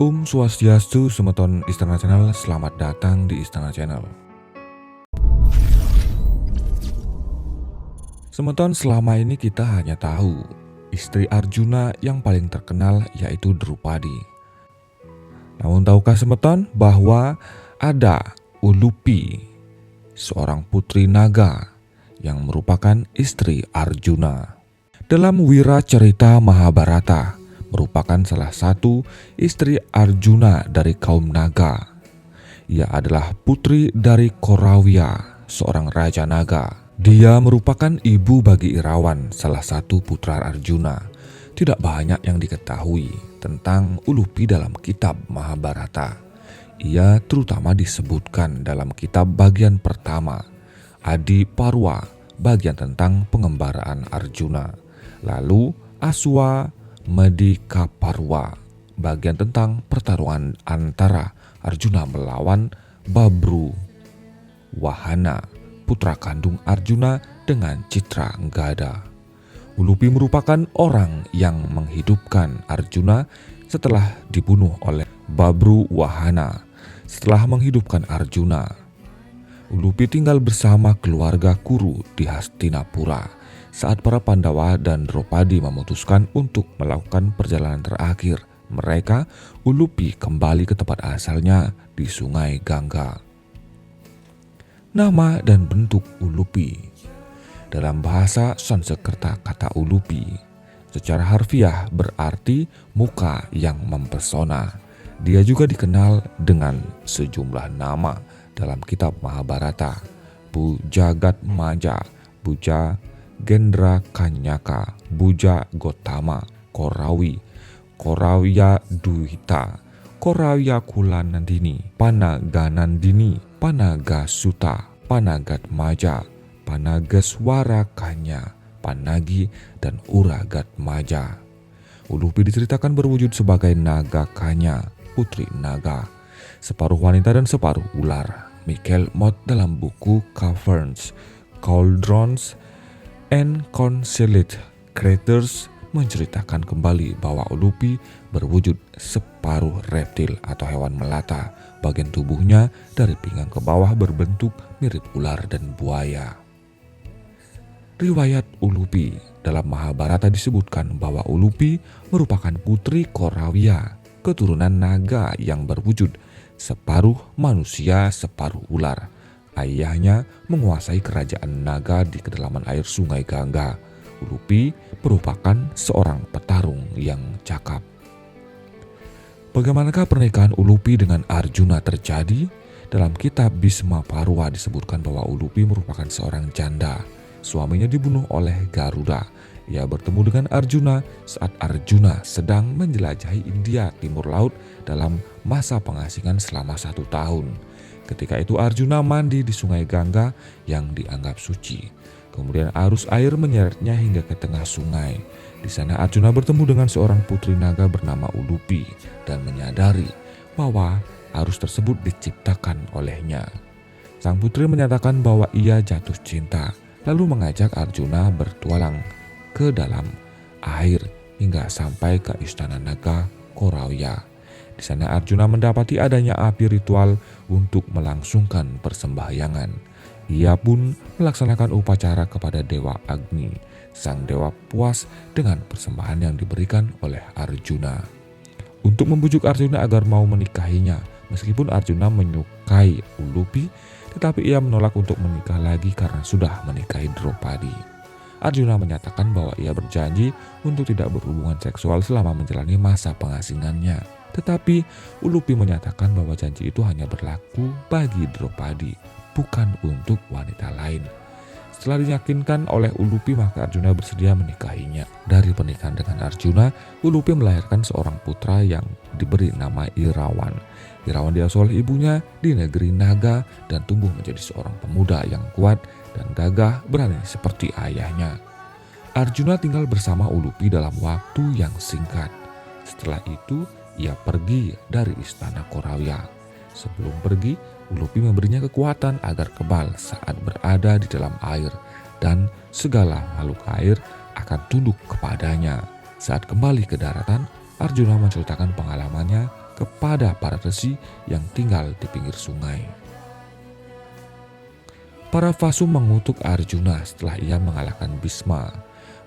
Swastiastu, Semeton Istana Channel, selamat datang di Istana Channel. Semeton, selama ini kita hanya tahu istri Arjuna yang paling terkenal yaitu Drupadi. Namun tahukah Semeton bahwa ada Ulupi, seorang putri naga yang merupakan istri Arjuna. Dalam Wiracarita Mahabharata, merupakan salah satu istri Arjuna dari kaum naga. Ia adalah putri dari Korawya, seorang raja naga. Dia merupakan ibu bagi Irawan, salah satu putra Arjuna. Tidak banyak yang diketahui tentang Ulupi dalam kitab Mahabharata. Ia terutama disebutkan dalam kitab bagian pertama, Adi Parwa, bagian tentang pengembaraan Arjuna. Lalu Aswa Medika Parwa, bagian tentang pertarungan antara Arjuna melawan Babru Wahana, putra kandung Arjuna dengan Citra Gada. Ulupi merupakan orang yang menghidupkan Arjuna setelah dibunuh oleh Babru Wahana. Setelah menghidupkan Arjuna, Ulupi tinggal bersama keluarga Kuru di Hastinapura. Saat para Pandawa dan Drupadi memutuskan untuk melakukan perjalanan terakhir mereka, Ulupi kembali ke tempat asalnya di Sungai Gangga. Nama dan bentuk Ulupi. Dalam bahasa Sanskerta, kata Ulupi secara harfiah berarti muka yang mempesona. Dia juga dikenal dengan sejumlah nama dalam kitab Mahabharata: Bujagatmaja, Buja Gendra Kanyaka, Buja Gotama, Korawi, Korawya Duhita, Korawya Kulanandini, Panaganandini, Panagasuta, Panagatmaja, Panagaswara Kanya, Panagi, dan Uragatmaja. Ulupi diceritakan berwujud sebagai naga Kanya, putri naga, separuh wanita dan separuh ular. Michael Mott dalam buku Caverns, Cauldrons and Concealed Creatures menceritakan kembali bahwa Ulupi berwujud separuh reptil atau hewan melata. Bagian tubuhnya dari pinggang ke bawah berbentuk mirip ular dan buaya. Riwayat Ulupi dalam Mahabharata disebutkan bahwa Ulupi merupakan putri Korawya, keturunan naga yang berwujud separuh manusia separuh ular. Ayahnya menguasai kerajaan naga di kedalaman air Sungai Gangga. Ulupi merupakan seorang petarung yang cakap. Bagaimanakah pernikahan Ulupi dengan Arjuna terjadi? Dalam kitab Bhisma Parwa disebutkan bahwa Ulupi merupakan seorang janda. Suaminya dibunuh oleh Garuda. Ia bertemu dengan Arjuna saat Arjuna sedang menjelajahi India Timur Laut dalam masa pengasingan selama 1 tahun. Ketika itu Arjuna mandi di Sungai Gangga yang dianggap suci. Kemudian arus air menyeretnya hingga ke tengah sungai. Di sana Arjuna bertemu dengan seorang putri naga bernama Ulupi dan menyadari bahwa arus tersebut diciptakan olehnya. Sang putri menyatakan bahwa ia jatuh cinta, lalu mengajak Arjuna bertualang ke dalam air hingga sampai ke istana naga Korawya. Di sana Arjuna mendapati adanya api ritual untuk melangsungkan persembahyangan. Ia pun melaksanakan upacara kepada Dewa Agni. Sang dewa puas dengan persembahan yang diberikan oleh Arjuna. Untuk membujuk Arjuna agar mau menikahinya, meskipun Arjuna menyukai Ulupi, tetapi ia menolak untuk menikah lagi karena sudah menikahi Drupadi. Arjuna menyatakan bahwa ia berjanji untuk tidak berhubungan seksual selama menjalani masa pengasingannya. Tetapi Ulupi menyatakan bahwa janji itu hanya berlaku bagi Drupadi, bukan untuk wanita lain. Setelah diyakinkan oleh Ulupi, maka Arjuna bersedia menikahinya. Dari pernikahan dengan Arjuna, Ulupi melahirkan seorang putra yang diberi nama Irawan. Irawan diasuh oleh ibunya di negeri naga dan tumbuh menjadi seorang pemuda yang kuat dan gagah berani seperti ayahnya. Arjuna tinggal bersama Ulupi dalam waktu yang singkat. Setelah itu, ia pergi dari istana Korawya. Sebelum pergi, Ulupi memberinya kekuatan agar kebal saat berada di dalam air dan segala makhluk air akan tunduk kepadanya. Saat kembali ke daratan, Arjuna menceritakan pengalamannya kepada para resi yang tinggal di pinggir sungai. Paravasu mengutuk Arjuna setelah ia mengalahkan Bhisma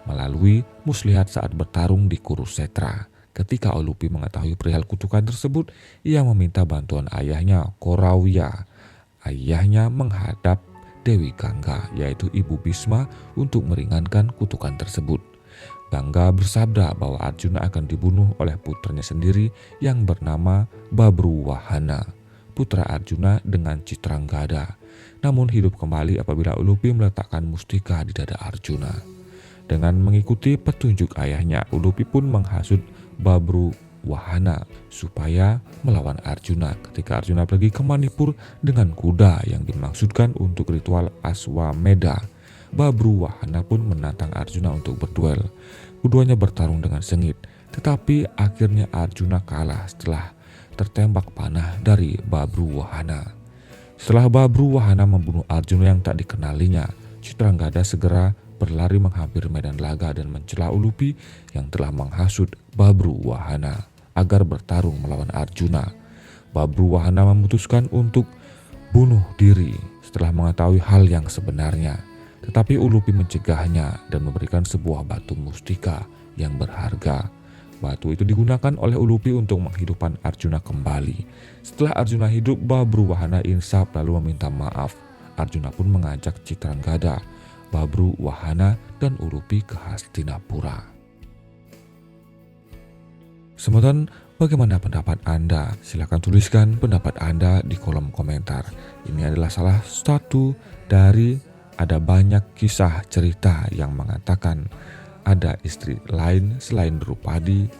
melalui muslihat saat bertarung di Kurusetra. Ketika Ulupi mengetahui perihal kutukan tersebut, ia meminta bantuan ayahnya Korawiya. Ayahnya menghadap Dewi Gangga, yaitu ibu Bhisma, untuk meringankan kutukan tersebut. Gangga bersabda bahwa Arjuna akan dibunuh oleh putranya sendiri yang bernama Babruwahana, putra Arjuna dengan Citranggada, namun hidup kembali apabila Ulupi meletakkan mustika di dada Arjuna. Dengan mengikuti petunjuk ayahnya, Ulupi pun menghasut Babruwahana supaya melawan Arjuna. Ketika Arjuna pergi ke Manipur dengan kuda yang dimaksudkan untuk ritual Aswamedha, Babruwahana pun menantang Arjuna untuk berduel. Keduanya bertarung dengan sengit, tetapi akhirnya Arjuna kalah setelah tertembak panah dari Babruwahana. Setelah Babruwahana membunuh Arjuna yang tak dikenalinya, Citranggada segera berlari menghampiri medan laga dan mencela Ulupi yang telah menghasut Babruwahana agar bertarung melawan Arjuna. Babruwahana memutuskan untuk bunuh diri setelah mengetahui hal yang sebenarnya. Tetapi Ulupi mencegahnya dan memberikan sebuah batu mustika yang berharga. Batu itu digunakan oleh Ulupi untuk menghidupkan Arjuna kembali. Setelah Arjuna hidup, Babruwahana insaf lalu meminta maaf. Arjuna pun mengajak Citranggada, Babruwahana, dan Ulupi ke Hastinapura. Semoga bagaimana pendapat Anda? Silahkan tuliskan pendapat Anda di kolom komentar. Ini adalah salah satu dari ada banyak kisah cerita yang mengatakan ada istri lain selain Drupadi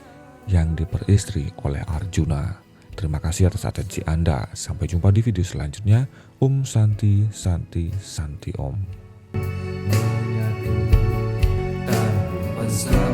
yang diperistri oleh Arjuna. Terima kasih atas atensi Anda. Sampai jumpa di video selanjutnya. Om Santi Santi Santi Om. Besar